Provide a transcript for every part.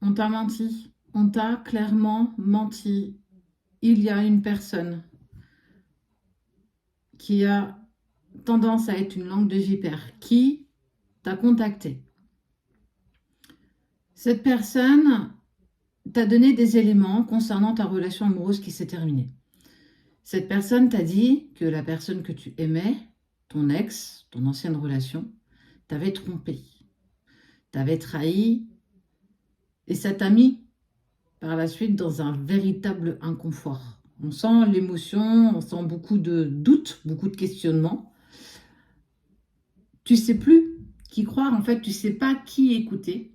On t'a menti. On t'a clairement menti. Il y a une personne qui a tendance à être une langue de vipère qui t'a contacté. Cette personne t'a donné des éléments concernant ta relation amoureuse qui s'est terminée. Cette personne t'a dit que la personne que tu aimais, ton ex, ton ancienne relation, t'avait trompé, t'avait trahi, et ça t'a mis par la suite dans un véritable inconfort. On sent l'émotion, on sent beaucoup de doutes, beaucoup de questionnements. Tu sais plus qui croire, en fait, tu sais pas qui écouter.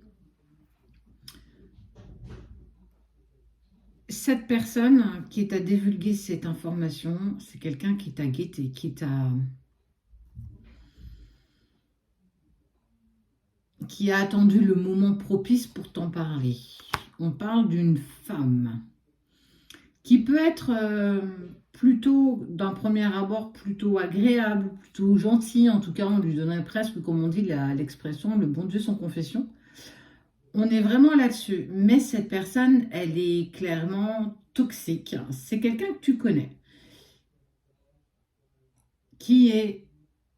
Cette personne qui t'a divulgué cette information, c'est quelqu'un qui t'a guetté, qui a attendu le moment propice pour t'en parler. On parle d'une femme qui peut être plutôt, d'un premier abord, plutôt agréable, plutôt gentille. En tout cas, on lui donnerait presque, comme on dit, l'expression, le bon Dieu sans confession. On est vraiment là-dessus. Mais cette personne, elle est clairement toxique. C'est quelqu'un que tu connais, qui est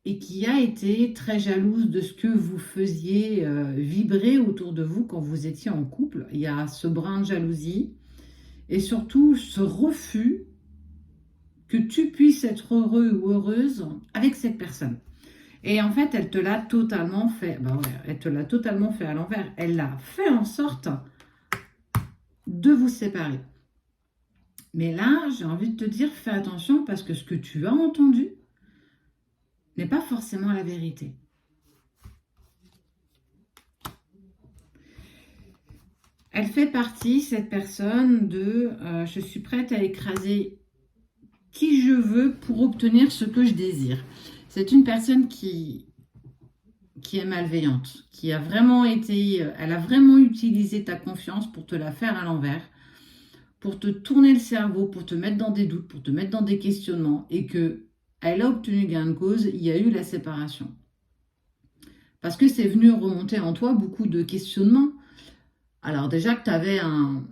et qui a été très jalouse de ce que vous faisiez vibrer autour de vous quand vous étiez en couple. Il y a ce brin de jalousie et surtout ce refus que tu puisses être heureux ou heureuse avec cette personne. Et en fait, elle te l'a totalement fait. Ben ouais, elle te l'a totalement fait à l'envers. Elle a fait en sorte de vous séparer. Mais là, j'ai envie de te dire, fais attention parce que ce que tu as entendu n'est pas forcément la vérité. Elle fait partie, cette personne, de je suis prête à écraser qui je veux pour obtenir ce que je désire. C'est une personne qui est malveillante, qui a vraiment été, elle a vraiment utilisé ta confiance pour te la faire à l'envers, pour te tourner le cerveau, pour te mettre dans des doutes, pour te mettre dans des questionnements, et que elle a obtenu gain de cause, il y a eu la séparation. Parce que c'est venu remonter en toi beaucoup de questionnements. Alors déjà que tu avais un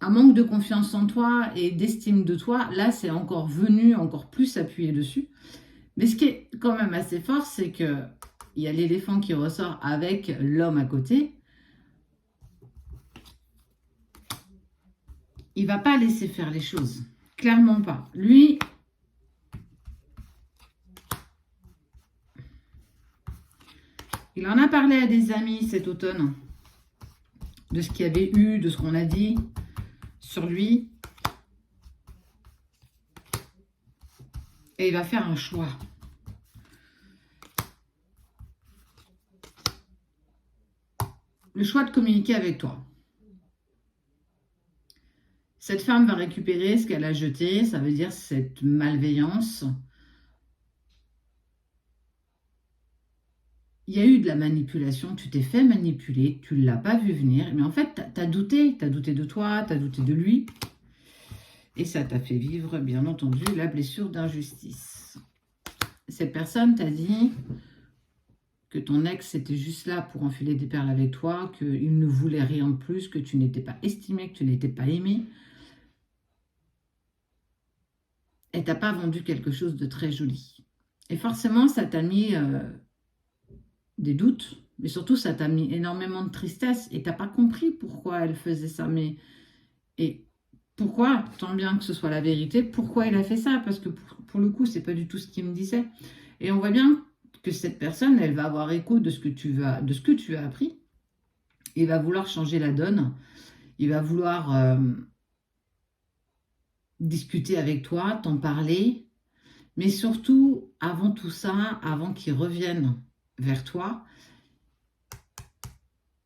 manque de confiance en toi et d'estime de toi, là c'est encore venu encore plus appuyer dessus. Mais ce qui est quand même assez fort, c'est que il y a l'éléphant qui ressort avec l'homme à côté. Il va pas laisser faire les choses. Clairement pas. Lui, il en a parlé à des amis cet automne, de ce qu'il y avait eu, de ce qu'on a dit sur lui. Et il va faire un choix. Le choix de communiquer avec toi. Cette femme va récupérer ce qu'elle a jeté, ça veut dire cette malveillance. Il y a eu de la manipulation, tu t'es fait manipuler, tu ne l'as pas vu venir, mais en fait, tu as douté de toi, tu as douté de lui, et ça t'a fait vivre, bien entendu, la blessure d'injustice. Cette personne t'a dit que ton ex était juste là pour enfiler des perles avec toi, qu'il ne voulait rien de plus, que tu n'étais pas estimé, que tu n'étais pas aimé. Elle t'a pas vendu quelque chose de très joli. Et forcément, ça t'a mis des doutes, mais surtout, ça t'a mis énormément de tristesse. Et t'as pas compris pourquoi elle faisait ça. Et pourquoi, tant bien que ce soit la vérité, pourquoi elle a fait ça? Parce que pour le coup, c'est pas du tout ce qu'il me disait. Et on voit bien que cette personne, elle va avoir écho de ce que tu as appris. Il va vouloir changer la donne. Il va vouloir discuter avec toi, t'en parler. Mais surtout, avant tout ça, avant qu'il revienne vers toi,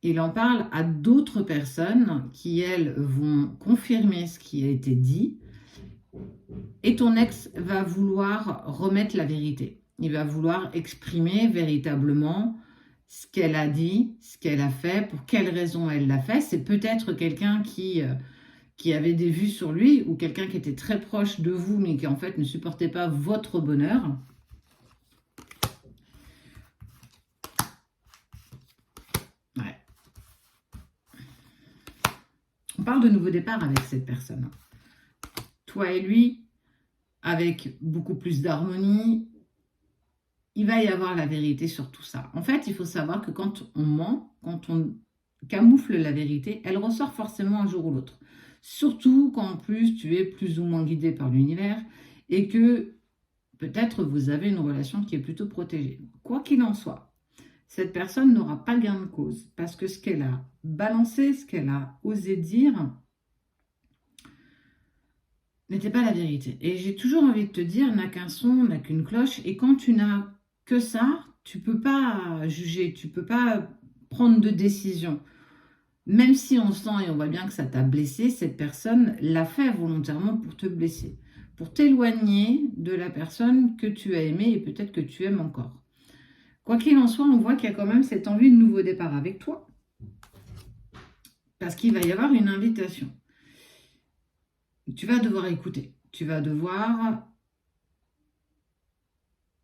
il en parle à d'autres personnes qui, elles, vont confirmer ce qui a été dit. Et ton ex va vouloir remettre la vérité. Il va vouloir exprimer véritablement ce qu'elle a dit, ce qu'elle a fait, pour quelles raisons elle l'a fait. C'est peut-être quelqu'un qui avait des vues sur lui ou quelqu'un qui était très proche de vous mais qui en fait ne supportait pas votre bonheur. Ouais. On parle de nouveau départ avec cette personne. Toi et lui, avec beaucoup plus d'harmonie, il va y avoir la vérité sur tout ça. En fait, il faut savoir que quand on ment, quand on camoufle la vérité, elle ressort forcément un jour ou l'autre. Surtout quand en plus tu es plus ou moins guidé par l'univers et que peut-être vous avez une relation qui est plutôt protégée. Quoi qu'il en soit, cette personne n'aura pas gain de cause parce que ce qu'elle a balancé, ce qu'elle a osé dire, n'était pas la vérité. Et j'ai toujours envie de te dire, n'a qu'un son, n'a qu'une cloche. Et quand tu n'as que ça, tu peux pas juger, tu peux pas prendre de décision. Même si on sent et on voit bien que ça t'a blessé, cette personne l'a fait volontairement pour te blesser, pour t'éloigner de la personne que tu as aimée et peut-être que tu aimes encore. Quoi qu'il en soit, on voit qu'il y a quand même cette envie de nouveau départ avec toi, parce qu'il va y avoir une invitation. Tu vas devoir écouter, tu vas devoir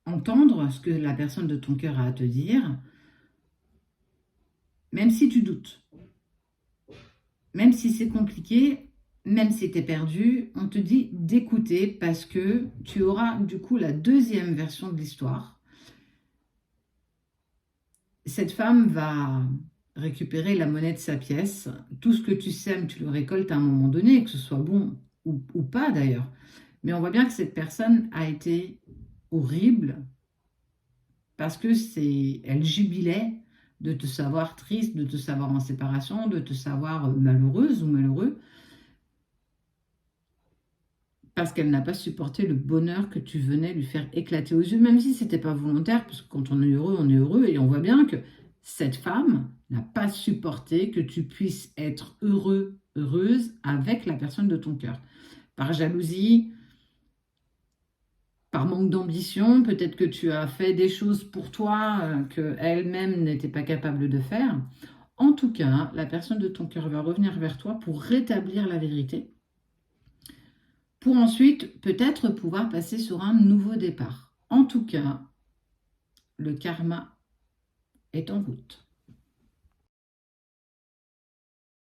entendre ce que la personne de ton cœur a à te dire, même si tu doutes, même si c'est compliqué, même si tu es perdu, on te dit d'écouter parce que tu auras du coup la deuxième version de l'histoire. Cette femme va récupérer la monnaie de sa pièce. Tout ce que tu sèmes, tu le récoltes à un moment donné, que ce soit bon ou pas d'ailleurs. Mais on voit bien que cette personne a été horrible parce que elle jubilait de te savoir triste, de te savoir en séparation, de te savoir malheureuse ou malheureux, parce qu'elle n'a pas supporté le bonheur que tu venais lui faire éclater aux yeux, même si ce n'était pas volontaire, parce que quand on est heureux, et on voit bien que cette femme n'a pas supporté que tu puisses être heureux, heureuse avec la personne de ton cœur. Par jalousie, par manque d'ambition, peut-être que tu as fait des choses pour toi qu'elle-même n'était pas capable de faire. En tout cas, la personne de ton cœur va revenir vers toi pour rétablir la vérité, pour ensuite peut-être pouvoir passer sur un nouveau départ. En tout cas, le karma est en route.